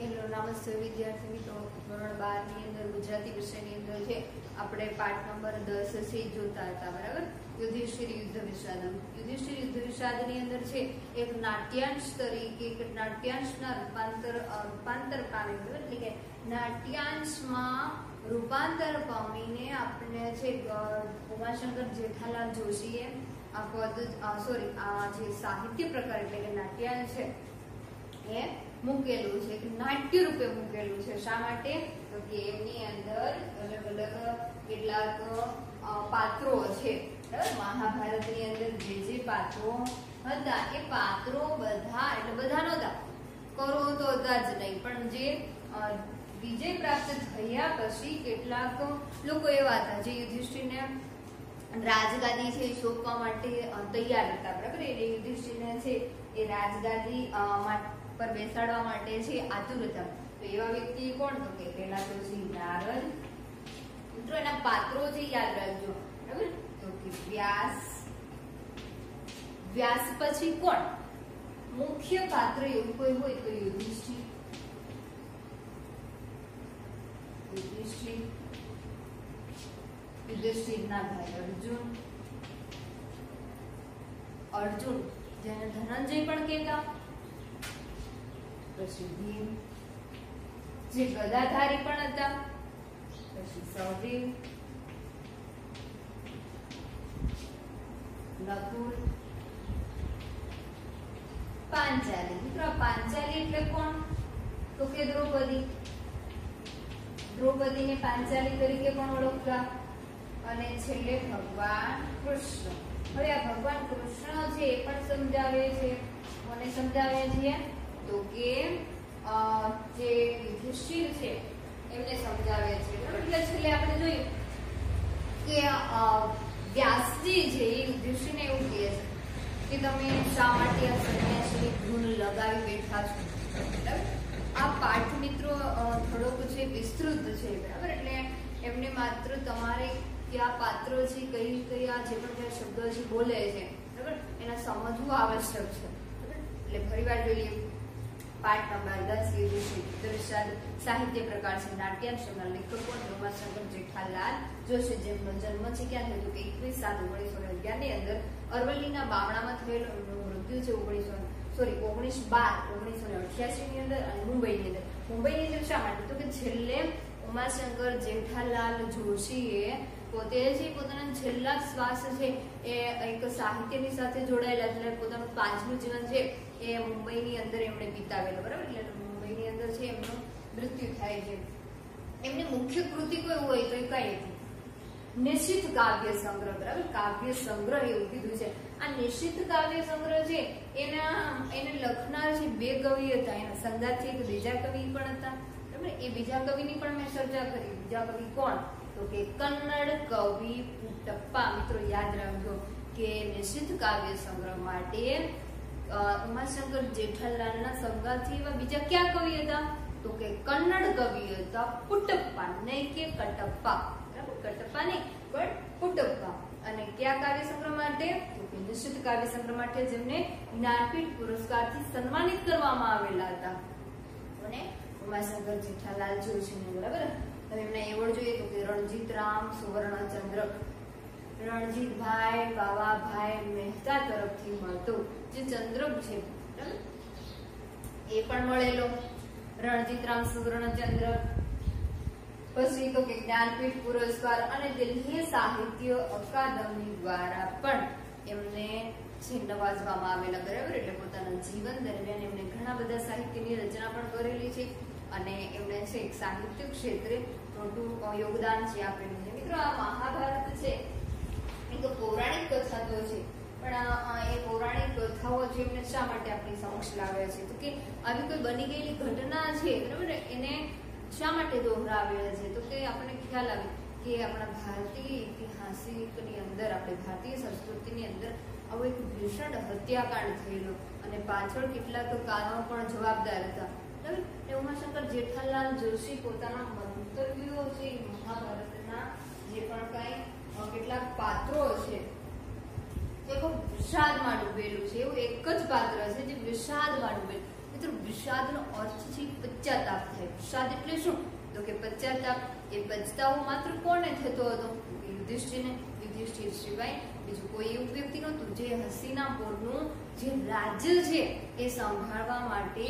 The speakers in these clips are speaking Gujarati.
નમસ્તે વિદ્યાર્થી મિત્રો, ધોરણ 12 ની અંદર ગુજરાતી વિષયની અંદર છે આપણે પાઠ નંબર 10 છે જોતા હતા, બરાબર। યુધિષ્ઠિર યુદ્ધ વિષાદમ। યુધિષ્ઠિર યુદ્ધ વિષાદની અંદર છે એક નાટ્યાંશ તરીકે એક નાટ્યાંશના રૂપાંતર પામી, એટલે કે નાટ્યાંશમાં રૂપાંતર પામીને આપણે છે ઉમાશંકર જેઠાલાલ જોશીએ આ જે સાહિત્ય પ્રકાર એટલે કે નાટ્યાંશ છે એ મૂકેલું છે, નાટ્ય રૂપે મૂકેલું છે। શા માટે? તો કે એમની અંદર અલગ અલગ કેટલાક પાત્રો છે, બરાબર। મહાભારતની અંદર જે પાત્રો હતા એ પાત્રો બધા એટલે બધા નહોતા, કરો તો હતા જ નહીં, પણ જે વિજય પ્રાપ્ત થયા પછી કેટલાક લોકો એવા હતા જે યુધિષ્ઠિરને રાજગાદી છે સોંપવા માટે તૈયાર હતા, બરાબર। એટલે યુધિષ્ઠિરને છે એ રાજગાદી પર બેસાડવા માટે છે આતુર હતા। તો એવા વ્યક્તિ કોણ? તો કે પહેલા તો છે નારદ। મિત્રો એના પાત્રો છે યાદ રાખજો, બરાબર। તો કે વ્યાસ પછી કોણ? મુખ્ય પાત્ર એવું કોઈ હોય તો યુધિષ્ઠિરના ભાઈ અર્જુન જેને ધનંજય પણ કહેતા, પછી ભીમ જે ગદાધારી પણ હતા, પછી સહદેવ, નકુલ, પાંચાલી। મિત્રો પાંચાલી એટલે કોણ? તો કે દ્રૌપદીને પાંચાલી તરીકે પણ ઓળખતા, અને છેલ્લે ભગવાન કૃષ્ણ। હવે આ ભગવાન કૃષ્ણ છે એ પણ સમજાવે છે, કોને સમજાવે છે? તો કે જે યુધિષ્ઠિર છે એમને સમજાવે છે, બરાબર। એટલે છેલ્લે આપણે જોયું કે વ્યાસજી છે એ યુધિષ્ઠિરને એવું કહે છે કે તમે શા માટે આ સંન્યાસીની ધૂન લગાવી બેઠા છો, બરાબર। આ પાઠ મિત્રો થોડોક છે વિસ્તૃત છે, બરાબર। એટલે એમને માત્ર તમારે કયા પાત્રો છે કયા જે પણ કયા શબ્દો છે બોલે છે, બરાબર, એના સમજવું આવશ્યક છે, બરાબર। એટલે ફરીવાર જોઈએ પાઠ નંબર 10 યુધિષ્ઠિર સાહિત્ય પ્રકાર છે નાટ્યાંશના લેખક ઉમાશંકર જેઠાલાલ જોશી, જેમનો જન્મ છે ક્યાં થયો કે 21/7/1911 ની અંદર અરવલ્લીના બામણામાં થયેલો, મૃત્યુ છે 19/12/1988 ની અંદર, અને મુંબઈની અંદર શા માટે? તો કે છેલ્લે ઉમાશંકર જેઠાલાલ જોશીએ પોતે જે પોતાના છેલ્લા શ્વાસ છે એ એક સાહિત્યની સાથે જોડાયેલા, એટલે પોતાનું 5મું જીવન છે એ મુંબઈની અંદર એમણે વિતાવેલું, બરાબર। એટલે મુંબઈની અંદર છે એમનું મૃત્યુ થાય છે। એમની મુખ્ય કૃતિ કોઈ હોય તો એ કઈ હતી? નિશ્ચિત કાવ્ય સંગ્રહ, બરાબર। કાવ્ય સંગ્રહ એવું કીધું છે। આ નિશ્ચિત કાવ્ય સંગ્રહ છે એને લખનાર છે 2 કવિ હતા, એના સંગાથથી એક બીજા કવિ પણ હતા, બરાબર। એ બીજા કવિની પણ મેં ચર્ચા કરી। બીજા કવિ કોણ? તો કે કન્નડ કવિ પુટ્ટપ્પા। મિત્રો યાદ રાખજો કે નિશ્ચિત કાવ્ય સંગ્રહ માટે ઉમાશંકર જેઠાલાલના સંગાથી એવા બીજા કયા કવિ હતા? તો કે કન્નડ કવિ હતા પુટ્ટપ્પા, નહીં કે કટપ્પા, બરાબર। કટપ્પા નહીં પણ પુટ્ટપ્પા। અને કયા કાવ્ય સંગ્રહ માટે? તો કે નિશ્ચિત કાવ્ય સંગ્રહ માટે જેમને જ્ઞાનપીઠ પુરસ્કારથી સન્માનિત કરવામાં આવેલા હતા, અને ઉમાશંકર જેઠાલાલ જોશીને, બરાબર। હવે એમના એવોર્ડ જોઈએ તો કે રણજીતરામ સુવર્ણચંદ્રક, રણજીતભાઈ બાવાભાઈ મહેતા તરફથી મળતો જે ચંદ્રક છે, બરાબર, એ પણ મળેલો રણજીતરામ સુવર્ણચંદ્રક। પછી તો કે જ્ઞાનપીઠ પુરસ્કાર અને દિલ્હી સાહિત્ય અકાદમી દ્વારા પણ એમને નવાજવામાં આવેલા, બરાબર। એટલે પોતાના જીવન દરમિયાન એમને ઘણા બધા સાહિત્યની રચના પણ કરેલી છે, અને એમણે છે સાહિત્ય ક્ષેત્રે મોટું યોગદાન છે આપેલું છે। મિત્રો આ મહાભારત છે એક પૌરાણિક કથા તો છે, પણ એ પૌરાણિક કથાઓ છે એમને શા માટે આપણી સમક્ષ લાવ્યા છે? તો કે આવી કોઈ બની ગયેલી ઘટના છે, બરાબર, એને શા માટે દોહરાવ્યા છે? તો કે આપણને ખ્યાલ આવે કે આપણા ભારતીય ઇતિહાસની અંદર, આપણી ભારતીય સંસ્કૃતિની અંદર આવો એક ભીષણ હત્યાકાંડ થયેલો, અને પાછળ કેટલાક કારણો પણ જવાબદાર હતા, બરાબર। ઉમાશંકર જેઠાલાલ જોશી પોતાના મંતવ્યો છે મહાભારતના જે પણ કઈ કેટલાક પાત્રો છે તે ખૂબ વિષાદમાં ડૂબેલું છે, એવું એક જ પાત્ર છે જે વિષાદમાં ડૂબેલું। મિત્રો વિષાદનો અર્થ છે પશ્ચાતાપ થાય. વિષાદ એટલે શું? તો કે પશ્ચાતાપ. એ પછતાવો માત્ર કોને થતો હતો? યુધિષ્ઠિરને. યુધિષ્ઠિર સિવાય બીજું કોઈ એવું વ્યક્તિ નહોતું જે હસ્તિનાપુરનું જે રાજ્ય છે એ સંભાળવા માટે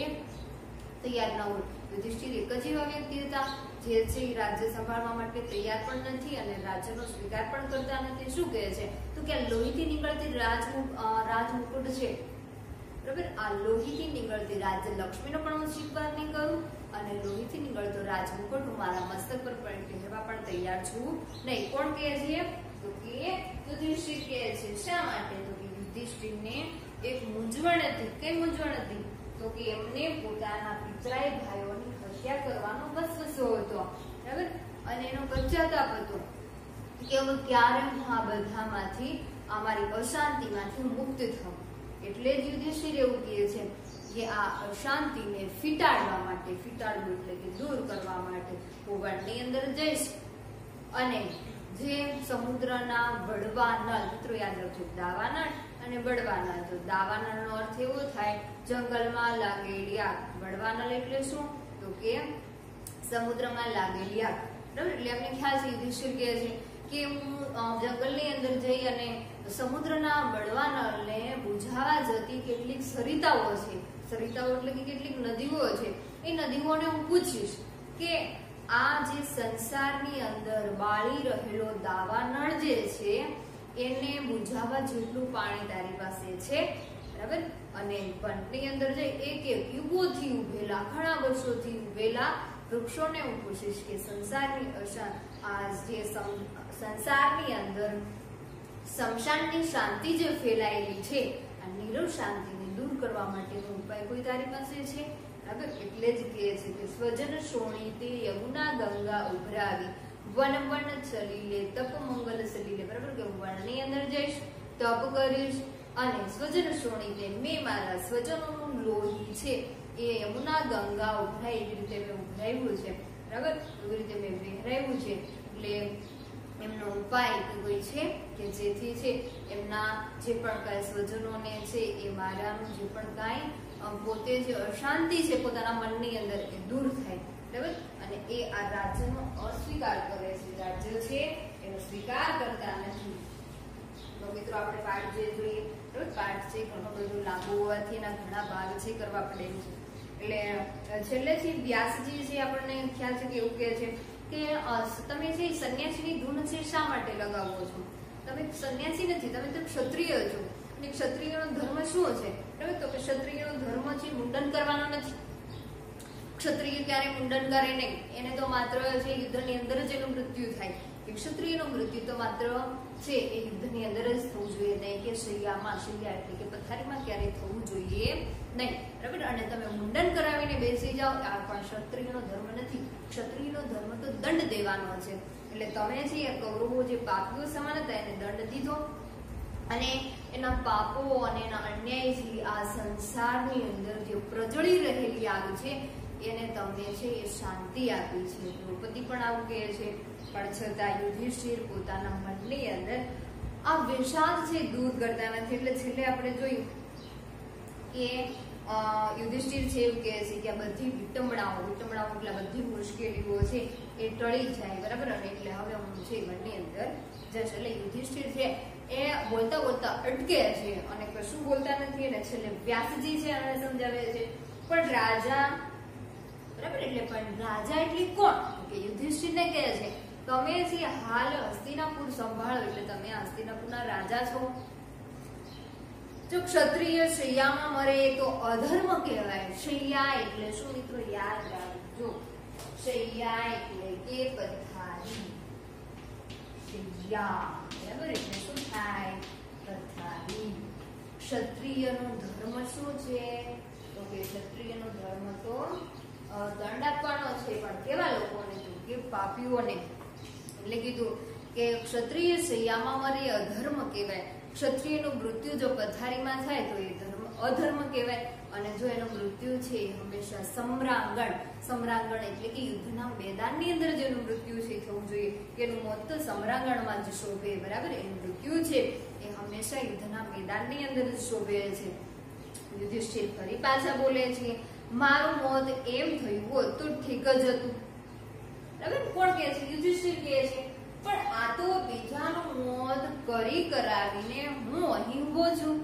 તૈયાર ન હોય. યુધિષ્ઠિર એક જ એવા વ્યક્તિ હતા જે છે રાજ્ય સંભાળવા માટે તૈયાર પણ નથી અને રાજ્યનો સ્વીકાર પણ કરતા નથી. શું કહે છે? તો કે લોહીથી નીકળતી રાજમુકુટ છે, બરાબર, આ લોહીથી નીકળતી રાજ્ય લક્ષ્મીનો પણ હું સ્વીકાર નહીં કરું અને લોહીથી નીકળતો રાજમુકુટ હું મારા મસ્તક પર પહેરવા પણ તૈયાર છું નહીં. કોણ કહે છે? તો કે યુધિષ્ઠિર કહે છે. શા માટે? તો કે યુધિષ્ઠિરને એક મૂંઝવણ હતી. કઈ મૂંઝવણ હતી? તો કે એમને પોતાના પિતરાઈ ભાઈઓની હત્યા કરવાનો વસવસો હતો, બરાબર, અને એનો પશ્ચાતાપ હતો કે હવે ક્યારે હું આ બધામાંથી અમારી અશાંતિમાંથી મુક્ત થઉં. એટલે જ યુધિષ્ઠિર એવું કહે છે કે આ અશાંતિને ફીટાડવા માટે, ફીટાડવું એટલે કે દૂર કરવા માટે હું વનની અંદર જઈશ અને જે સમુદ્રના બળવાનળ, મિત્રો યાદ રાખજો, દાવાનળ અને બળવાનળ. તો દાવાનળનો અર્થ એવો થાય જંગલમાં લાગેલી આગ. બળવાનળ એટલે શું? તો કે સમુદ્રમાં લાગેલી આગ, બરાબર. એટલે અમને ખ્યાલ છે યુધિષ્ઠિર કહે છે કે હું જંગલની અંદર જઈ અને સમુદ્રના બળવાનળને બુઝાવા જતી કેટલીક સરિતાઓ છે, સરિતાઓ એટલે કે કેટલીક નદીઓ છે, એ નદીઓને હું પૂછીશ કે આ જે સંસારની અંદર બાળી રહેલો દાવાનળ જે છે એને બુઝાવવા જેટલું પાણી તારી પાસે છે, બરાબર. અને વનની અંદર જઈ એક એક યુગોથી ઉભેલા, ઘણા વર્ષોથી ઉભેલા વૃક્ષોને હું પૂછીશ કે સંસારની અંદર શમશાનની શાંતિ જે ફેલાયેલી છે આ નીરવ શાંતિને દૂર કરવા માટેનો ઉપાય કોઈ તારી પાસે છે, બરાબર. એટલે જ કહે છે કે સ્વજન શોણી તે યમુના ગંગા ઉભરાવી વન વન ચલીલે તપ મંગલ સલીલે, બરાબર, કે વનની અંદર જઈશ, તપ કરીશ અને સ્વજન શોણી તે મેં મારા સ્વજનોનું લોહી છે એ યમુના ગંગા ઉભરાય એવી રીતે મેં ઉભરાવ્યું છે, બરાબર, એવી રીતે મેં વહેરાવ્યું છે. એટલે એમનો ઉપાય કોઈ છે કે જેથી છે એમના જે પણ કાંઈ સ્વજનોને છે એ મારાનું જે પણ કાંઈ પોતે જે અશાંતિ છે પોતાના મનની અંદર એ દૂર થાય, બરાબર. અને એ આ રાજ્યનો અસ્વીકાર કરે છે, રાજ્ય છે એનો સ્વીકાર કરતા નથી. તો મિત્રો આપણે પાઠ જે જોઈએ, બરાબર, પાઠ છે ઘણો બધો લાંબો હોવાથી એના ઘણા ભાગ છે કરવા પડે છે. એટલે છેલ્લે છે વ્યાસજી છે આપણને ખ્યાલ છે કે એવું કહે છે કે તમે જે સંન્યાસીની ધૂન છે શા માટે લગાવો છો? તમે સંન્યાસી નથી, તમે તો ક્ષત્રિય છો. અને ક્ષત્રિયનો ધર્મ શું છે? બરાબર, તો કે ક્ષત્રિયનો ધર્મ છે મુંડન કરવાનો નથી. ક્ષત્રિય ક્યારે મુંડન કરે નહીં, એને તો માત્ર છે યુદ્ધની અંદર જ એનું મૃત્યુ થાય. ક્ષત્રિયનું મૃત્યુ તો માત્ર છે એ યુદ્ધની અંદર જ થવું જોઈએ, નહીં કે શૈયામાં, શૈયા એટલે કે પથારીમાં ક્યારેય થવું જોઈએ નહીં, બરાબર. અને તમે મુંડન કરાવીને બેસી જાઓ આ પણ ક્ષત્રિયનો ધર્મ નથી. ક્ષત્રિયનો ધર્મ તો દંડ દેવાનો છે. એટલે તમે છે એ કૌરવો જે પાપીઓ સમાન હતા એને દંડ દીધો અને એના પાપો અને એના અન્યાયથી આ સંસારની અંદર જે પ્રજળી રહેલી આગ છે એને તમને છે એ શાંતિ આપી છે. દ્રૌપદી પણ આવું કહે છે, પણ છતાં યુધિષ્ઠિર પોતાના મનની અંદર આ વિષાદ છે દૂર કરતા નથી. એટલે છેલ્લે આપણે જોયું કે યુધિષ્ઠિર છે એવું કહે છે કે આ બધી વિટંબણાઓ એટલે બધી મુશ્કેલીઓ છે એ ટળી જાય, બરાબર. અને એટલે હવે હું છે મનની અંદર જશે. એટલે યુધિષ્ઠિર છે એ બોલતા બોલતા અટકે છે અને કશું બોલતા નથી. અને છેલ્લે વ્યાસજી છે એને સમજાવે છે પણ રાજા, બરાબર, એટલે પણ રાજા એટલે કોણ? કે યુધિષ્ઠિરને કહે છે તમે જે હાલ હસ્તિનાપુર સંભાળો એટલે તમે હસ્તિનાપુરના રાજા છો. જો ક્ષત્રિય શૈયામાં મરે તો અધર્મ કહેવાય. શૈયા એટલે શું મિત્રો? યાદ રાખજો, શૈયા એટલે કે પથારી. શૈયા, બરાબર, એટલે શું થાય? પથારી. ક્ષત્રિયનો ધર્મ શું છે? તો કે ક્ષત્રિયનો ધર્મ તો દંડ આપવાનો છે, પણ કેવા લોકોને? તો કે પાપીઓને. એટલે કીધું કે ક્ષત્રિય શૈયામાં મરે અધર્મ કહેવાય. ક્ષત્રિયનું મૃત્યુ જો પથારીમાં થાય તો એ અધર્મ કહેવાય. અને જો એનું મૃત્યુ છે એ હંમેશા સમરાંગણ એટલે કે યુદ્ધના મેદાનની અંદર જેનું મૃત્યુ છે થવું જોઈએ. એનું મોત તો સમરાંગણમાં જ શોભે, બરાબર. એનું મૃત્યુ છે એ હંમેશા યુદ્ધના મેદાનની અંદર જ શોભે છે. યુધિષ્ઠિર ફરી પાછા બોલે છે મારું મોત એમ થયું હોત તો ઠીક જ હતું. બરાબર, કોણ કહે છે? યુધિષ્ઠિર કહે છે. પણ આ તો બીજાનું મોત કરી કરાવીને હું અહીં ઉભો છું.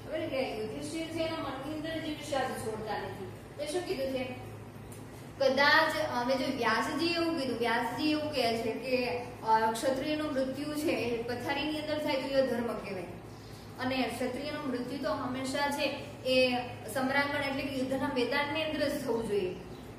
બરાબર કે યુધિષ્ઠિર છે એના મનની અંદર જે વિશ્વાસ છોડતા નથી. તો શું કીધું છે? કદાચ અમે જો વ્યાસજી એવું કીધું, વ્યાસજી એવું કહે છે કે ક્ષત્રિયનું મૃત્યુ છે એ પથારીની અંદર થાય તો એ ધર્મ કહેવાય, અને ક્ષત્રિયનું મૃત્યુ તો હંમેશા છે એ સમરાંગણ એટલે કે યુદ્ધના મેદાનની અંદર જ થવું જોઈએ.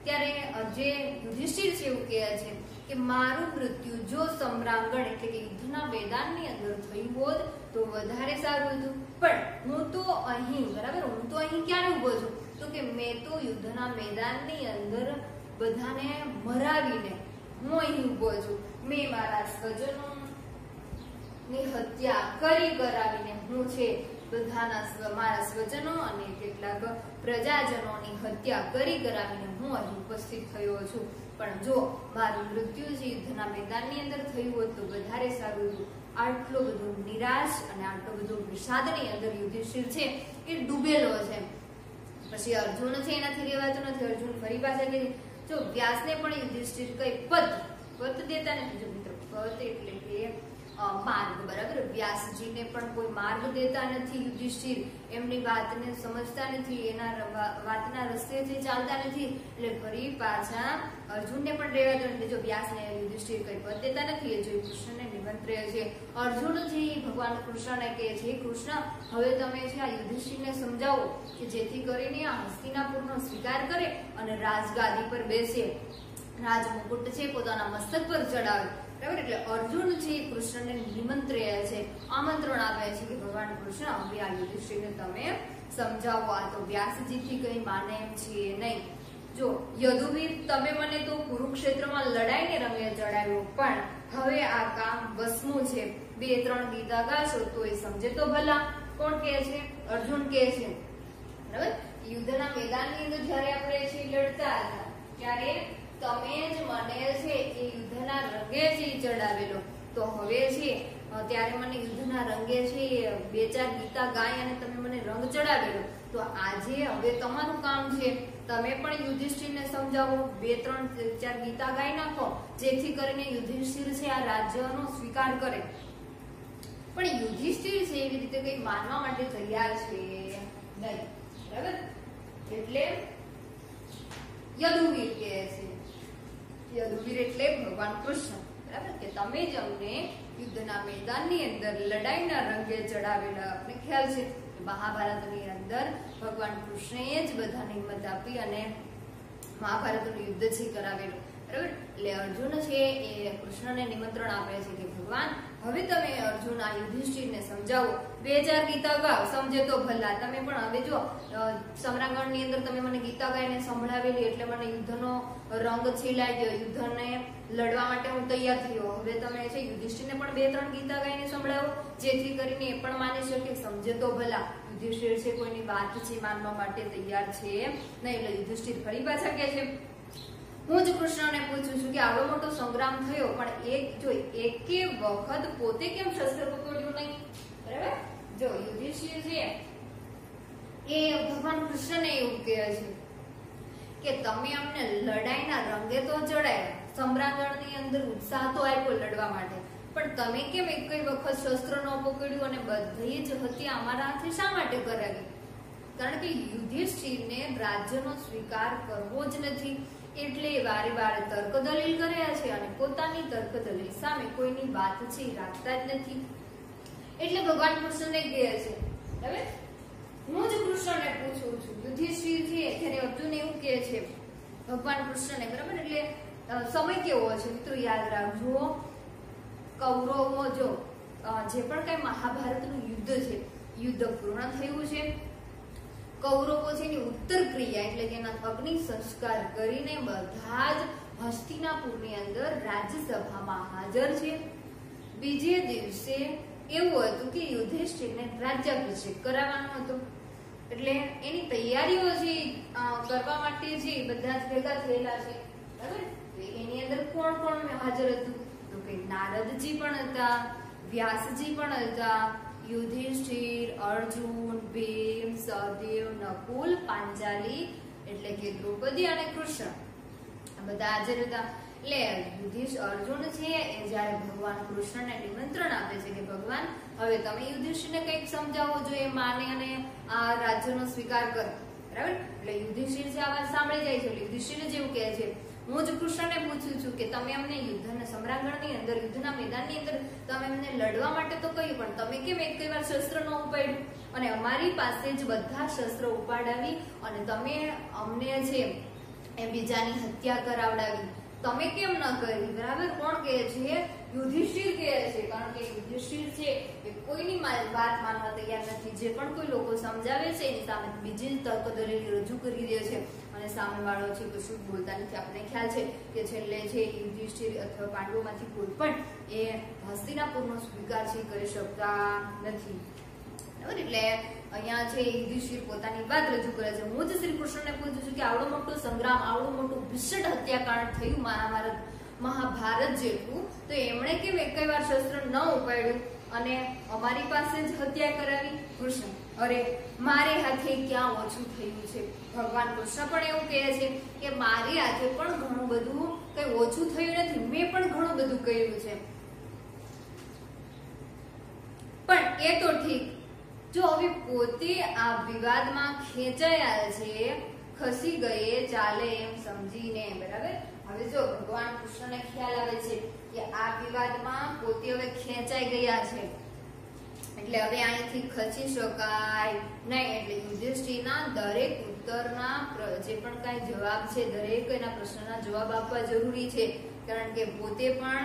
ત્યારે જે યુધિષ્ઠિર છે એવું કહે છે કે મારું મૃત્યુ જો સમરાંગણ એટલે કે યુદ્ધના મેદાનની અંદર થયું હોત તો વધારે સારું હતું. પણ હું તો અહીં, બરાબર, હું તો અહીં ક્યારે ઉભો છું? તો કે મેં તો યુદ્ધના મેદાનની અંદર બધાને મરાવીને હું અહીં ઉભો છું. મેં મારા સ્વજનોની હત્યા કરી કરાવીને હું છે મારા સ્વજનો અને કેટલાક પ્રજાજનોની હત્યા કરી કરાવીને હું અહીં ઉપસ્થિત થયો છું. પણ જો મારું મૃત્યુ જે યુદ્ધના મેદાનની અંદર થયું હોત તો વધારે સારું હતું. આટલો બધો નિરાશ અને આટલો બધો વિષાદની અંદર યુધિષ્ઠિર છે એ ડૂબેલો છે. પછી અર્જુન છે એનાથી રહેવાતું નથી. અર્જુન ફરી પાછા કે જો વ્યાસને પણ યુધિષ્ઠિર કઈ પદ દેતા નથી. જો મિત્રો, પદ એટલે કે માર્ગ, બરાબર, વ્યાસજીને પણ કોઈ માર્ગ દેતા નથી યુધિષ્ઠિર. એમની વાતને સમજતા નથી, એના વાતના રસ્તે જે ચાલતા નથી. એટલે ફરી પાછા અર્જુનને પણ રહેવાતું નથી. જો વ્યાસને યુધિષ્ઠિર કઈ પદ દેતા નથી એ જોઈ કૃષ્ણને નિમંત્રે છે. અર્જુનજી ભગવાન કૃષ્ણને કહે છે, કૃષ્ણ હવે તમે છે આ યુધિષ્ઠિરને સમજાવો કે જેથી કરીને આ હસ્તિનાપુરનો સ્વીકાર કરે અને રાજગાદી પર બેસે, રાજમુકુટ છે પોતાના મસ્તક પર ચડાવે. બરાબર, એટલે અર્જુન છે કૃષ્ણને નિમંત્રે છે, આમંત્રણ આપે છે કે ભગવાન કૃષ્ણ હવે આ યુધિષ્ઠિરને તમે સમજાવો, આ તો વ્યાસજીથી કઈ માને એમ છે નહીં. જો યદુવીર, તમે મને તો કુરુક્ષેત્રમાં લડાઈને રંગે ચડાવ્યો, પણ હવે આ કામ વસનું છે. 2-3 ગીતા ગાશો તો એ સમજે તો ભલા. કોણ કહે છે? અર્જુન કહે છે. બરાબર, યુદ્ધના મેદાનની અંદર જયારે આપણે છે લડતા હતા ત્યારે તમે જ મને છે એ યુદ્ધના રંગે છે ચડાવેલો, તો હવે છે ત્યારે મને યુદ્ધના રંગે છે 2-4 ગીતા ગાય અને તમે મને રંગ ચડાવેલો. તો આજે હવે તમારું કામ છે, તમે પણ યુધિષ્ઠિરને સમજાવો, 2-3-4 ગીતા ગાઈ નાખો, જેથી કરીને યુધિષ્ઠિર છે આ રાજ્યનો સ્વીકાર કરે. પણ યુધિષ્ઠિર છે એવી રીતે કઈ માનવા માટે તૈયાર છે નહીં. બરાબર, એટલે યદુવીર કહે છે. યદુવીર એટલે ભગવાન કૃષ્ણ. બરાબર, કે તમે જ અમને યુદ્ધના મેદાનની અંદર લડાઈના રંગે ચડાવેલા. આપણે ખ્યાલ છે મહાભારતની અંદર ભગવાન કૃષ્ણએ જ બધાને હિંમત આપી અને મહાભારતનું યુદ્ધ છે કરાવેલું. બરાબર, એટલે અર્જુન છે એ કૃષ્ણને નિમંત્રણ આપે છે કે ભગવાન હવે તમે અર્જુન આ યુધિષ્ઠિરને સમજાવો, 2-4 ગીતા ગાઓ, સમજે તો ભલા. તમે પણ હવે જો સમરાંગણની અંદર તમે મને ગીતા ગાઈને સંભળાવેલી એટલે મને યુદ્ધનો રંગ છીલાઈ ગયો, યુદ્ધને લડવા માટે હું તૈયાર થયો. હવે તમે છે યુધિષ્ઠિરને પણ 2-3 ગીતા ગાઈને સંભળાવો, જેથી કરીને એ પણ માની શકે, સમજે તો ભલા. યુધિષ્ઠિર છે કોઈની વાત છે માનવા માટે તૈયાર છે નહીં. એટલે યુધિષ્ઠિર ફરી પાછા કહે છે, હું જ કૃષ્ણને પૂછું છું કે આવડો મોટો સંગ્રામ થયો પણ એકે વખત પોતે કેમ શસ્ત્ર પકડ્યું નહીં? બરાબર, જો યુધિષ્ઠિર છે એ ભગવાન કૃષ્ણને એવું કહે છે કે તમે અમને લડાઈના રંગે તો ચડાય, સમ્રાંગણની અંદર ઉત્સાહ તો આપ્યો લડવા માટે, પણ તમે કેમ એક વખત શસ્ત્ર ન પકડ્યું અને બધી જ હત્યા અમારા હાથે શા માટે કરાવી? કારણ કે યુધિષ્ઠિરને રાજ્યનો સ્વીકાર કરવો જ નથી, એટલે વારે વારે તર્ક દલીલ કર્યા છે અને પોતાની તર્ક દલીલ સામે કોઈની વાત છે રાખતા જ નથી. એટલે ભગવાન કૃષ્ણને કહે છે, હવે હું જ કૃષ્ણને પૂછું છું. યુધિષ્ઠિર છે ત્યારે અર્જુન એવું કહે છે ભગવાન કૃષ્ણને. બરાબર, એટલે સમય કેવો છે મિત્રો યાદ રાખજો. કૌરવો જો જે પણ કઈ મહાભારતનું યુદ્ધ છે, યુદ્ધ પૂર્ણ થયું છે. કૌરવો છે એની ઉત્તર ક્રિયા એટલે કે એના અગ્નિ સંસ્કાર કરીને બધા જ હસ્તિનાપુરની અંદર રાજ્યસભામાં હાજર છે. બીજે દિવસે એવું હતું કે યુધિષ્ઠિરને રાજ્યાભિષેક કરાવવાનો હતો, એટલે એની તૈયારીઓ જે કરવા માટે જે બધા જ ભેગા થયેલા છે. બરાબર, એની અંદર કોણ કોણ હાજર હતું? તો કે નારદજી પણ હતા, વ્યાસજી પણ હતા, યુધિષ્ઠિર, અર્જુન, ભીમ, સહદેવ, નકુલ, પાંચાલી એટલે કે દ્રૌપદી અને કૃષ્ણ બધા હાજર હતા. એટલે અર્જુન છે એ જયારે ભગવાન કૃષ્ણને નિમંત્રણ આપે છે કે ભગવાન હવે તમે યુધિષ્ઠિરને કંઈક સમજાવો જોઈએ, માને અને આ રાજ્યનો સ્વીકાર કરો, બરાબર. એટલે યુધિષ્ઠિર છે આ વાત સાંભળી જાય છે. યુધિષ્ઠિર જેવું કહે છે, હું જ કૃષ્ણને પૂછું છું કે તમે અમને યુદ્ધના સમ્રાંગણની અંદર, યુદ્ધના મેદાનની અંદર તમે અમને લડવા માટે તો કહ્યું, પણ તમે કેમ એક વાર શસ્ત્ર ન ઉપાડ્યું અને અમારી પાસે જ બધા શસ્ત્રો ઉપાડાવી અને તમે અમને છે એ બીજાની હત્યા કરાવડાવી, તમે કેમ ન કરી, બરાબર. કોણ કહે છે? યુધિષ્ઠિર કહે છે. કારણ કે યુધિષ્ઠિર છે એ કોઈની વાત માનવા તૈયાર નથી. જે પણ કોઈ લોકો સમજાવે છે એની સામે બીજી જ તર્ક દલીલ રજૂ કરી દે છે અને સામેવાળો છે કશું બોલતા નથી. આપણને ખ્યાલ છે કે છેલ્લે છે યુધિષ્ઠિર અથવા પાંડવોમાંથી કોઈ પણ એ હસ્તિનાપુરનો સ્વીકાર છે કરી શકતા નથી, બરાબર. એટલે અહીંયા છે યુધિષ્ઠિર પોતાની વાત રજૂ કરે છે. હું જ શ્રી કૃષ્ણને પૂછું છું કે આવડો મોટો સંગ્રામ, આવડું મોટું ભીષણ હત્યાકાંડ થયું મહાભારત જેટલું, તો એમણે કેમ એક વાર શસ્ત્ર ન ઉપાડ્યું અને અમારી પાસે જ હત્યા કરાવી? કૃષ્ણ, અરે મારે હાથે ક્યાં ઓછું થયું છે? ભગવાન કૃષ્ણ પણ એવું કહે છે કે મારી હાથે પણ ઘણું બધું કઈ ઓછું થયું નથી, મેં પણ ઘણું બધું કર્યું છે. પણ એ તો ઠીક, જો હવે પોતે આ વિવાદમાં ખેંચાયા છે, ખસી ગયે ચાલે એમ સમજીને, બરાબર. હવે જો ભગવાન કૃષ્ણને ખ્યાલ આવે છે કે આ વિવાદમાં પોતે હવે ખેંચાઈ ગયા છે, એટલે હવે અહીંથી ખસી શકાય નહીં. એટલે યુધિષ્ઠિરના દરેક ઉત્તરના જે પણ કાંઈ જવાબ છે, દરેક એના પ્રશ્નના જવાબ આપવા જરૂરી છે. કારણ કે પોતે પણ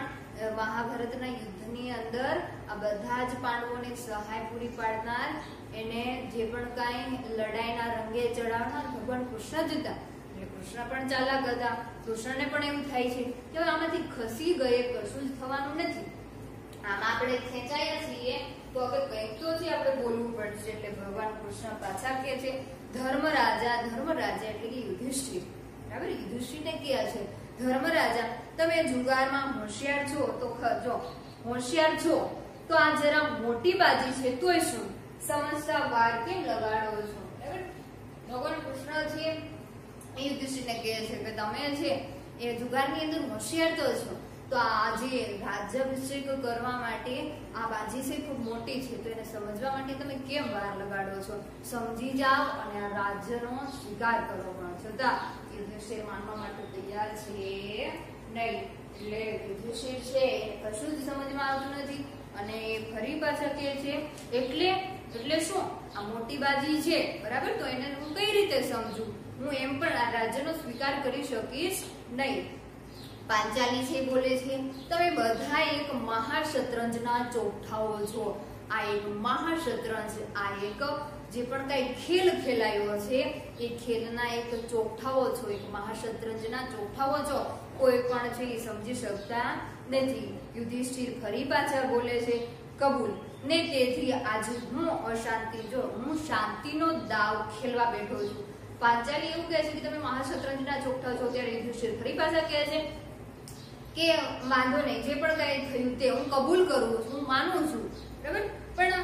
મહાભારતના યુદ્ધની અંદર આ બધા જ પાંડવોને સહાય પૂરી પાડનાર, એને જે પણ કાંઈ લડાઈના રંગે ચડાવનાર ભગવાન કૃષ્ણ જ હતા. એટલે કૃષ્ણ પણ ચાલાક હતા. કૃષ્ણને પણ એવું થાય છે કે હવે આમાંથી ખસી ગયે કશું જ થવાનું નથી, આમ આપણે ખેંચાયા છીએ તો હવે કંઈક તો છે આપણે બોલવું પડશે. એટલે ભગવાન કૃષ્ણ પાછા કહે છે ધર્મરાજા એટલે કે યુધિષ્ઠિર, બરાબર. યુધિષ્ઠિરને કહે છે ધર્મરાજા, તમે જુગારમાં હોશિયાર છો તો જો હોશિયાર છો તો આ જરા મોટી બાજી છે તોય શું સમજતા વાર કેમ લગાડો છો, બરાબર. ભગવાન કૃષ્ણ છે એ યુધિષ્ઠિરને કહે છે કે તમે છે એ જુગારની અંદર હોશિયાર તો છો, તો આ જે રાજ્યાભિષેક કરવા માટે આ બાજી છે ખૂબ મોટી છે, તો એને સમજવા માટે તમે કેમ વાર લગાડો છો? સમજી જાઓ અને આ રાજ્યનો સ્વીકાર કરો. પણ છતાં યુધિષ્ઠિર માનવા માટે તૈયાર છે નહીં. એટલે યુધિષ્ઠિર છે કશું જ સમજમાં આવતું નથી અને ફરી પાછા કહે છે એટલે શું આ મોટી બાજી છે, બરાબર. તો એને હું કઈ રીતે સમજું? હું એમ પણ આ રાજ્યનો સ્વીકાર કરી શકીશ નહીં. પાંચાલી છે બોલે છે તમે બધા એક મહાશતરંજના ચોકઠાઓ છો. આ એક મહાશતરંજ, આ એક જે પણ કઈ ખેલ ખેલાયો છે એ ખેલના એક ચોકઠાઓ છો, એક મહાશતરંજના ચોકઠાઓ છો. કોઈ પણ છે એ સમજી શકતા નથી. યુધિષ્ઠિર ફરી પાછા બોલે છે કબૂલ ને તેથી આજે હું શાંતિનો દાવ ખેલવા બેઠો છું. પાંચાલી એવું કહે છે કે તમે મહાશતરંજના ચોકઠા છો. ત્યારે યુધિષ્ઠિર ફરી પાછા કહે છે કે વાંધો નહીં, જે પણ કઈ થયું તે હું કબૂલ કરું છું, હું માનું છું, બરાબર. પણ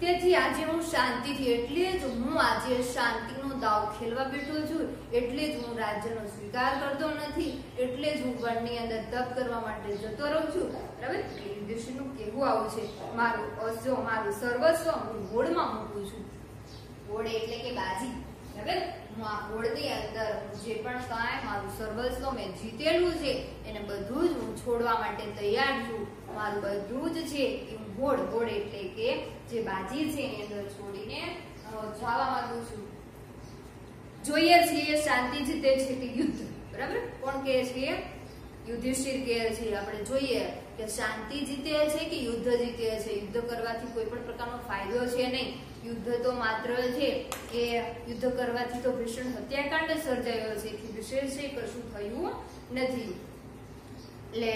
તેથી આજે હું શાંતિથી, એટલે જ હું આજે શાંતિનો દાવ ખેલવા બેઠો છું, એટલે જ હું રાજ્યનો સ્વીકાર કરતો નથી, એટલે જ હું વનની અંદર તપ કરવા માટે જતો રહું છું, બરાબર. યુધિષ્ઠિરનું કહેવું આવું છે મારું સર્વસ્વ હું હોડમાં મૂકું છું. હોડ એટલે કે બાજી, બરાબર. હું આ હોડની અંદર જે પણ કાંઈ મારું સર્વસ્વ મેં જીતેલું છે એને બધું જ હું છોડવા માટે તૈયાર છું. મારું બધું જ છે એ હું હોડ એટલે કે જે બાજી છે એની અંદર છોડીને જવા માંગુ છું. જોઈએ છીએ શાંતિ જીતે છે કે યુદ્ધ, બરાબર. કોણ કહે છે? યુધિષ્ઠિર કહે છે આપણે જોઈએ કે શાંતિ જીતે છે કે યુદ્ધ જીતે છે. યુદ્ધ કરવાથી કોઈ પણ પ્રકારનો ફાયદો છે નહીં. યુદ્ધ તો માત્ર છે એ યુદ્ધ કરવાથી તો ભીષણ હત્યાકાંડ સર્જાયો છે, કે વિશેષ છે કશું થયું નથી. એટલે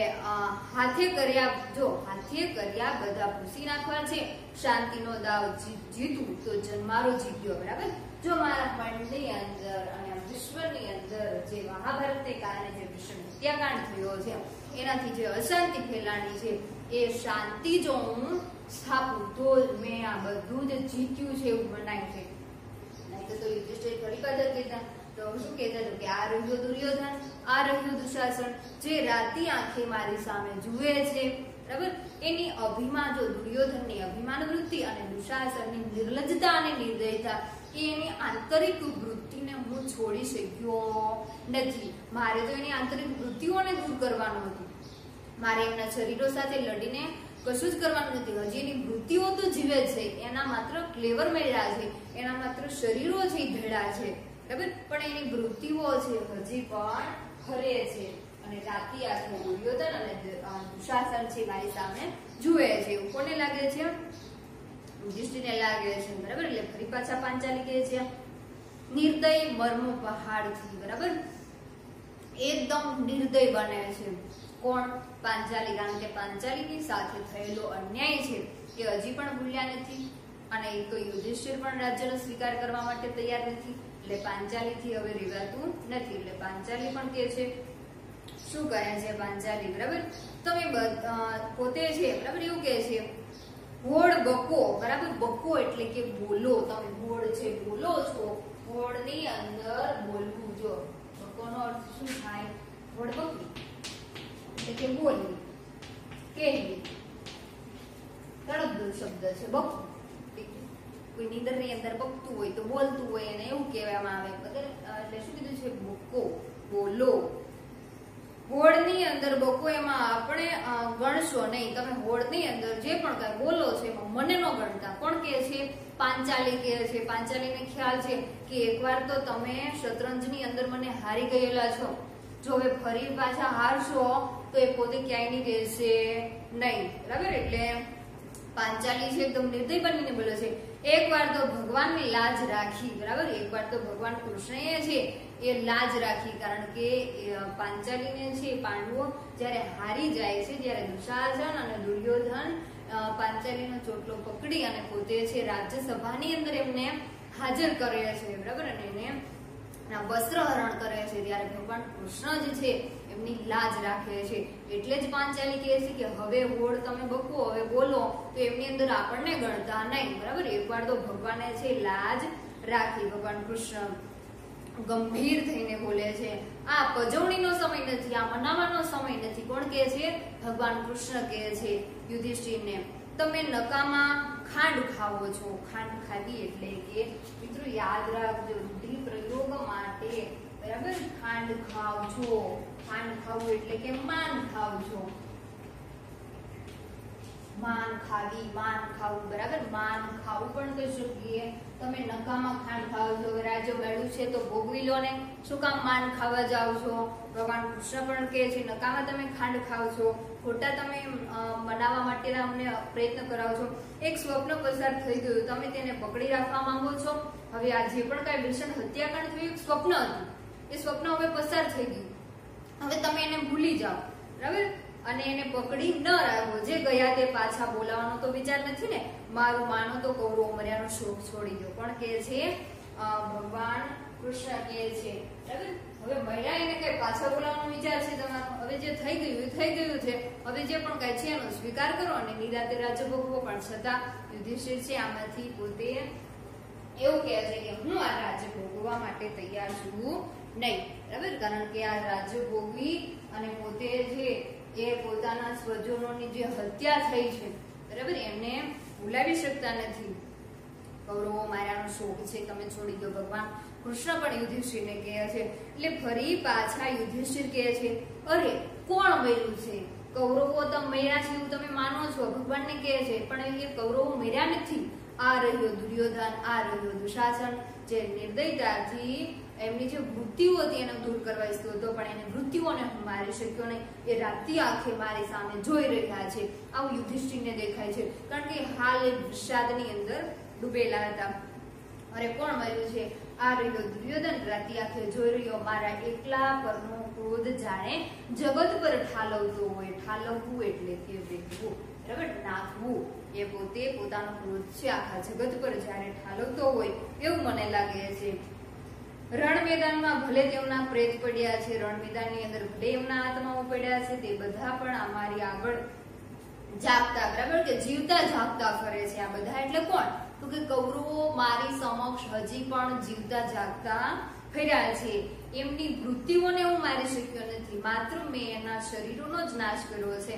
હાથે કર્યા બધા ભૂસી નાખવા છે. શાંતિનો દાવ જીતવું તો જન્મારો જીત્યો, બરાબર. જો મારા મનની અંદર અને વિશ્વની અંદર જે મહાભારતને કારણે જે ભીષણ હત્યાકાંડ થયો છે એનાથી જે અશાંતિ ફેલાણી છે એ શાંતિ જો હું સ્થાપું તો મેં આ બધું જ જીત્યું છે એવું મનાય છે. નહીં તો યુધિષ્ઠિર ફરી પાછા કીધા તો શું કહેતા હતું કે આ રહ્યો દુર્યોધન, આ રહ્યો દુશાસન, જે રાતી આંખે મારી સામે જુએ છે, બરાબર. એની અભિમાન, જો દુર્યોધનની અભિમાન વૃત્તિ અને દુશાસનની નિર્લજ્જતા અને નિર્દયતા, એની આંતરિક વૃત્તિને હું છોડી શક્યો નથી. મારે તો એની આંતરિક વૃત્તિઓને દૂર કરવાનું હતું. મારે એમના શરીરો સાથે લડીને કશું જ કરવાનું નથી. હજી એની વૃત્તિઓ તો જીવે છે, એના માત્ર ક્લેવર મેળ્યા છે, એના માત્ર શરીરો છે ભેળા છે, બરાબર. પણ એની વૃત્તિઓ છે હજી પણ ખરે છે. અને રાતી આંખે દુર્યોધન અને દુશાસન છે મારી સામે જુએ છે. એવું કોને લાગે છે? યુધિષ્ઠિરને લાગે છે, બરાબર. એટલે ફરી પાછા પાંચાલી કહે છે નિર્દય મર્મ પહાડથી, બરાબર. એકદમ નિર્દય બને છે. કોણ? પાંચાલી. કારણ કે પાંચાલીની સાથે થયેલો અન્યાય છે એ હજી પણ ભૂલ્યા નથી. અને એક યુધિષ્ઠિર પણ રાજ્યનો સ્વીકાર કરવા માટે તૈયાર નથી. એટલે પાંચાલીથી હવે રેવાતું નથી. એટલે પાંચાલી પણ કે છે, શું કરે છે પાંચાલી, બરાબર. તમે પોતે છે, બરાબર, એવું કે છે હોડ બકો, બરાબર. બકો એટલે કે બોલો. તમે હોડ છે બોલો છો, હોડની અંદર બોલવું. જો બકોનો અર્થ શું થાય? હોડ બકવી એટલે કે બોલવી, કહેવી. તળપદો શબ્દ છે બકો. કોઈ નીંદરની અંદર બકતું હોય તો બોલતું હોય એને એવું કહેવામાં આવે. એટલે શું કીધું છે? બકો, બોલો. હોડની અંદર બકો, એમાં આપણે ગણશો નહીં. તમે હોડની અંદર જે પણ કઈ બોલો છો એમાં મને ન ગણતા. કોણ કહે છે? પાંચાલી કહે છે. પાંચાલીને ખ્યાલ છે કે એકવાર તો તમે શતરંજની અંદર મને હારી ગયેલા છો. જો હવે ફરી પાછા હારશો તો એ પોતે ક્યાંય નહીં રહેશે નહીં, બરાબર. એટલે પાંચાલી છે એકદમ નિર્દય બનીને બોલે છે એકવાર તો ભગવાનની લાજ રાખી, બરાબર. એકવાર તો ભગવાન કૃષ્ણએ છે એ લાજ રાખી. કારણ કે પાંચાલીને છે પાંડવો જ્યારે હારી જાય છે, જ્યારે દુશાસન અને દુર્યોધન પાંચાલીનો ચોટલો પકડી અને પોતે છે રાજ્યસભાની અંદર એમને હાજર કરે છે, બરાબર. અને એને વસ્ત્રહરણ કરે છે ત્યારે ભગવાન કૃષ્ણ જે છે એમની લાજ રાખે છે. એટલે જ પાંચાલી કહે છે કે હવે હોડ તમે બકો, હવે બોલો તો એમની અંદર આપણને ગણતા નહીં, બરાબર. એકવાર તો ભગવાને છે લાજ રાખી. ભગવાન કૃષ્ણ ગંભીર થઈને બોલે છે આ પજવણીનો સમય નથી, આ મનાવાનો સમય નથી. કોણ કહે છે? ભગવાન કૃષ્ણ કહે છે યુધિષ્ઠિરને તમે નકામાં ખાંડ ખાવો છો. ખાંડ ખાવી એટલે કે મિત્રો યાદ રાખજો, રૂઢિ પ્રયોગ માટે, બરાબર. ખાંડ ખાવ છો. ખાંડ ખાવું એટલે કે માન ખાવ છો. માન ખાવી, માન ખાવું, બરાબર. માન ખાવું પણ કહી શકીએ. તમે નકામાં ખાંડ ખાવ છો. રાજ્ય મેળવ્યું છે તો ભોગવી લો ને, શું કામ માન ખાવા જાવ છો? ભગવાન કૃષ્ણ પણ કહે છે નકામાં તમે ખાંડ ખાવ છો, ખોટા તમે મનાવવા માટેના અમને પ્રયત્ન કરાવો છો. એક સ્વપ્ન પસાર થઈ ગયું, તમે તેને પકડી રાખવા માંગો છો. હવે આ જે પણ કઈ ભીષણ હત્યાકાંડ થયું એક સ્વપ્ન હતું, એ સ્વપ્ન હવે પસાર થઈ ગયું. હવે તમે એને ભૂલી જાઓ, બરાબર. અને એને પકડી ન રાખો. જે ગયા તે પાછા બોલાવવાનો તો વિચાર નથી ને. મારું માનો તો કૌરવો મર્યાનો શોખ છોડી દો. પણ કહે છે ભગવાન કૃષ્ણ કહે છે, બરાબર. હવે મર્યા એને કઈ પાછા બોલાવવાનો વિચાર છે તમારો. હવે જે થઈ ગયું એ થઈ ગયું છે. હવે જે પણ કઈ છે એનો સ્વીકાર કરો અને નિરાતે રાજ્ય ભોગવો. પણ છતાં યુધિષ્ઠિર છે આમાંથી પોતે એવું કહે છે કે હું આ રાજ્ય ભોગવવા માટે તૈયાર છું નહીં, બરાબર. કારણ કે આ રાજ્ય ભોગવી અને પોતે જે એ પોતાના સ્વજનોની જે હત્યા થઈ છે, બરાબર, એમને ભૂલાવી શકતા નથી. કૌરવો માર્યાનો શોખ છે, તમે છોડી દો. ભગવાન કૃષ્ણ પણ યુધિષ્ઠિરને કહે છે. એટલે ફરી પાછા યુધિષ્ઠિર કહે છે અરે કોણ મર્યું છે? કૌરવો તો મર્યા છે એવું તમે માનો છો, ભગવાનને કહે છે. પણ એ કૌરવો મર્યા નથી. આ રહ્યો દુર્યોધન, આ રહ્યો દુશાસન, જે નિર્દયતાથી એમની જે વૃત્તિઓ હતી એને દૂર કરવા ઈચ્છતો હતો, પણ એને વૃત્તિઓને હું મારી શક્યો નહીં. એ રાતી આંખે મારી સામે જોઈ રહ્યા છે. આવું યુધિષ્ઠિરને દેખાય છે. કારણ કે હાલ એ વિષાદની અંદર ડૂબેલા હતા. અરે કોણ મર્યું છે? આ રહ્યો દુર્યોધન, રાતી આંખે જોઈ રહ્યો. મારા એકલા પરનો ક્રોધ જાણે જગત પર ઠાલવતો હોય. ઠાલવવું એટલે કે વેઠવું, બરાબર, નાખવું. એ પોતે પોતાનો ક્રોધ છે આખા જગત પર જ્યારે ઠાલવતો હોય એવું મને લાગે છે. રણ મેદાનમાં ભલે તેમના પ્રેત પડ્યા છે, રણ મેદાનની અંદર ભલે એમના આત્માઓ પડ્યા છે, તે બધા પણ અમારી આગળ જાગતા, બરાબર, કે જીવતા જાગતા ફરે છે. આ બધા એટલે કોણ? તો કે કૌરવો મારી સમક્ષ હજી પણ જીવતા જાગતા ફર્યા છે, એમની મૃત્યુઓને હું મારી શક્યો નથી, માત્ર મેં એના શરીરોનો જ નાશ કર્યો છે,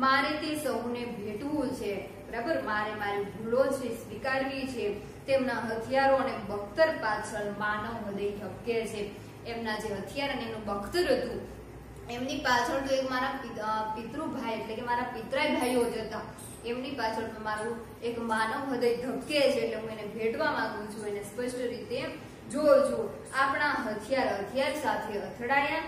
મારે તે સૌને ભેટવું છે, બરાબર, મારે મારી ભૂલો છે સ્વીકારવી છે, તેમના હથિયારો અને બખ્તર પાછળ માનવ હૃદય ધબકે છે. એમના જે હથિયાર અને એનું બખ્તર હતું એમની પાછળ તો એક મારા પિતૃભાઈ એટલે કે મારા પિતરાય ભાઈઓ જ હતા, એમની પાછળ તો મારું એક માનવ હૃદય ધબકે છે, એટલે હું એને ભેટવા માંગુ છું, એને સ્પષ્ટ રીતે જોઉં છું. આપણા હથિયાર સાથે અથડાયા,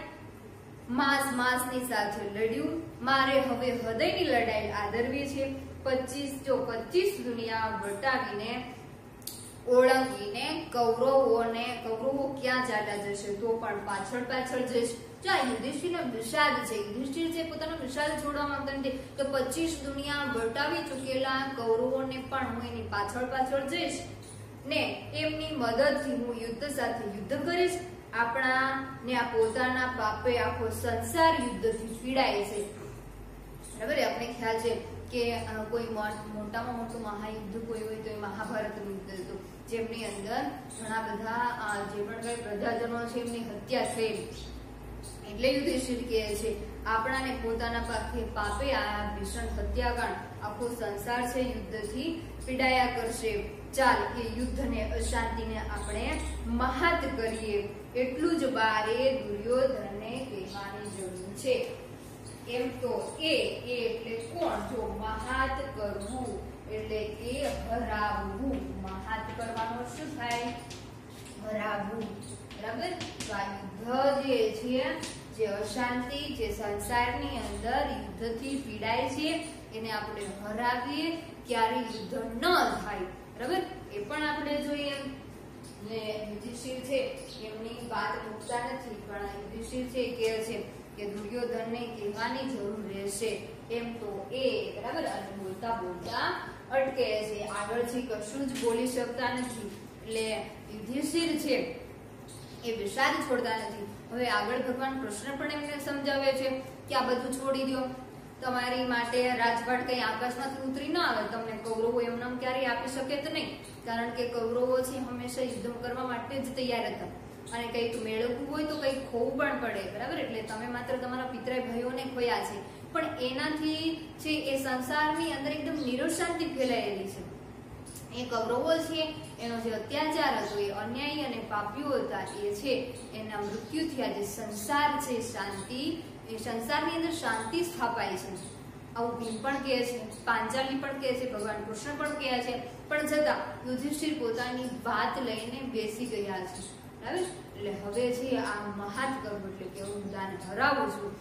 માંસની સાથે લડ્યું, મારે હવે હૃદયની લડાઈ આદરવી છે. 25 દુનિયા વટાવીને ઓળંગીને કૌરવો ક્યાં ચાલ્યા જશે તો પણ પાછળ જશે. યુધિષ્ઠિરનો વિષાદ છે, યુધિષ્ઠિર છે પોતાનો વિષાદ છોડવા માંગતા નથી, તો 25 દુનિયા વટાવી ચૂકેલા કૌરવોને પણ હું એની પાછળ જઈશ ને એમની મદદથી હું યુદ્ધ સાથે યુદ્ધ કરીશ. આપણા ને આ પોતાના પાપે આખો સંસાર યુદ્ધથી પીડાય છે, બરાબર. આપણે ખ્યાલ છે કે કોઈ મોટામાં મોટું મહાયુદ્ધ કોઈ હોય તો એ મહાભારતનું યુદ્ધ હતું, જેમની અંદર ઘણા બધા જે પણ કઈ પ્રજાજનો છે એમની હત્યા થયેલી. એટલે યુધિષ્ઠિર કહે છે આપણાને પોતાના પાપે આ ભીષણ હત્યાકાંડ આખો સંસાર છે યુદ્ધથી પીડાયા કરશે. ચાલ એ યુદ્ધને અશાંતિને આપણે મહાત કરીએ, એટલું જ બારે દુર્યોધનને કહેવાની જરૂર છે. એમ તો એ એટલે કોણ? જો મહાત કરવું એટલે કે હરાવવું. મહાત કરવાનો શું થાય? હરાવવું, બરાબર. યુદ્ધ જે છે, જે અશાંતિ જે સંસારની અંદર યુદ્ધથી પીડાય છે એને આપણે હરાવીએ, ક્યારે યુદ્ધ ન થાય, બરાબર. એ પણ આપણે જોઈએ. યુધિષ્ઠિર છે એમની વાત મૂકતા નથી, પણ યુધિષ્ઠિર છે કહે છે કે દુર્યોધનને કહેવાની જરૂર રહેશે. એમ તો એ, બરાબર. અને બોલતા અટકે છે, આગળથી કશું જ બોલી શકતા નથી. એટલે યુધિષ્ઠિર છે એ વિષાદ છોડતા નથી. હવે આગળ ભગવાન કૃષ્ણ પણ એમને સમજાવે છે કે આ બધું છોડી દો, તમારી માટે રાજપાટ કઈ આકાશમાંથી ઉતરી ન આવે, તમને કૌરવો એમને ક્યારેય આપી શકે જ નહીં, કારણ કે કૌરવો છે હંમેશા યુદ્ધ કરવા માટે જ તૈયાર હતા, અને કંઈક મેળવવું હોય તો કંઈક ખોવું પણ પડે, બરાબર. એટલે તમે માત્ર તમારા પિતરાય ભાઈઓને ખોયા છે, પણ એનાથી છે એ સંસારની અંદર એકદમ નિરશાંતિ ફેલાયેલી છે. એ કૌરવો છે એનો જે અત્યાચાર હતો, એ અન્યાયી અને પાપીઓ હતા, એ છે એના મૃત્યુથી આજે સંસાર છે શાંતિ, એ સંસારની અંદર શાંતિ સ્થાપાય છે. આવું ભીમ પણ કહે છે, પાંચાલી પણ કહે છે, ભગવાન કૃષ્ણ પણ કહે છે, પણ છતાં યુધિષ્ઠિર પોતાની વાત લઈને બેસી ગયા છે, બરાબર. એટલે હવે છે આ મહાત કરવું એટલે કે હું દાન હરાવું છું,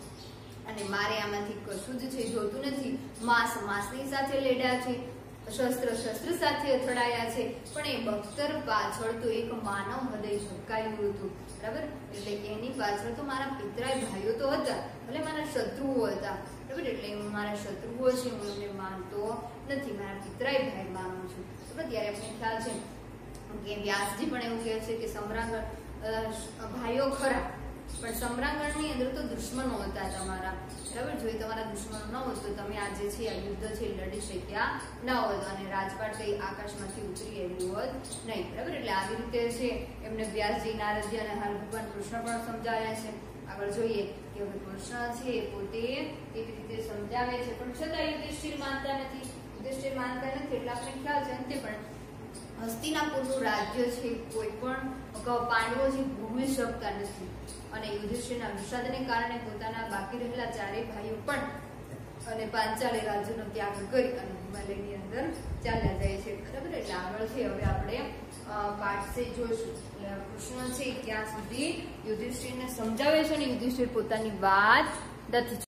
અને મારે આમાંથી કશું જ છે જોતું નથી. માંસની સાથે લડ્યા છે, શસ્ત્ર સાથે અથડાયા છે, પણ એ બખ્તર પાછળ તો એક માનવ હૃદય ઝબકાયું હતું, બરાબર. એટલે એની પાછળ તો મારા પિતરાય ભાઈઓ તો હતા, ભલે મારા શત્રુઓ હતા, બરાબર. એટલે મારા શત્રુઓ છે હું એમને માનતો નથી, મારા પિતરાય ભાઈ માનું છું, બરાબર. ત્યારે આપણે ખ્યાલ છે કે વ્યાસજી પણ એવું કહે છે કે સમ્રાંગણ ભાઈઓ ખરા, પણ સમ્રાંગણની અંદર તો દુશ્મનો હતા તમારા, બરાબર. જો તમારા દુશ્મનો ન હોત તો તમે આજે છે આ યુદ્ધ છે લડી શક્યા ન હોત, અને રાજપાટ કઈ આકાશમાંથી ઉતરી આવ્યું હોત નહીં, બરાબર. એટલે આવી રીતે છે એમને વ્યાસજી, નારદજી અને હાલ ભગવાન કૃષ્ણ પણ સમજાવ્યા છે. આગળ જોઈએ કે હવે કૃષ્ણ છે પોતે એવી રીતે સમજાવે છે, પણ છતાં યુધિષ્ઠિર માનતા નથી. એટલે આપણે ખ્યાલ છે અંતે પણ હસ્તિનાપુરનું રાજ્ય છે કોઈ પણ પાંડવો છે ભોગવી શકતા નથી, અને યુધિષ્ઠિરના વિષાદને કારણે પોતાના બાકી રહેલા ચારેય ભાઈઓ પણ અને પાંચાલે રાજ્યનો ત્યાગ કરી અને હિમાલયની અંદર ચાલ્યા જાય છે, બરાબર. એટલે આગળ છે હવે આપણે પાઠ છે જોઈશું. કૃષ્ણ છે ત્યાં સુધી યુધિષ્ઠિરને સમજાવે છે અને યુધિષ્ઠિર પોતાની વાત નથી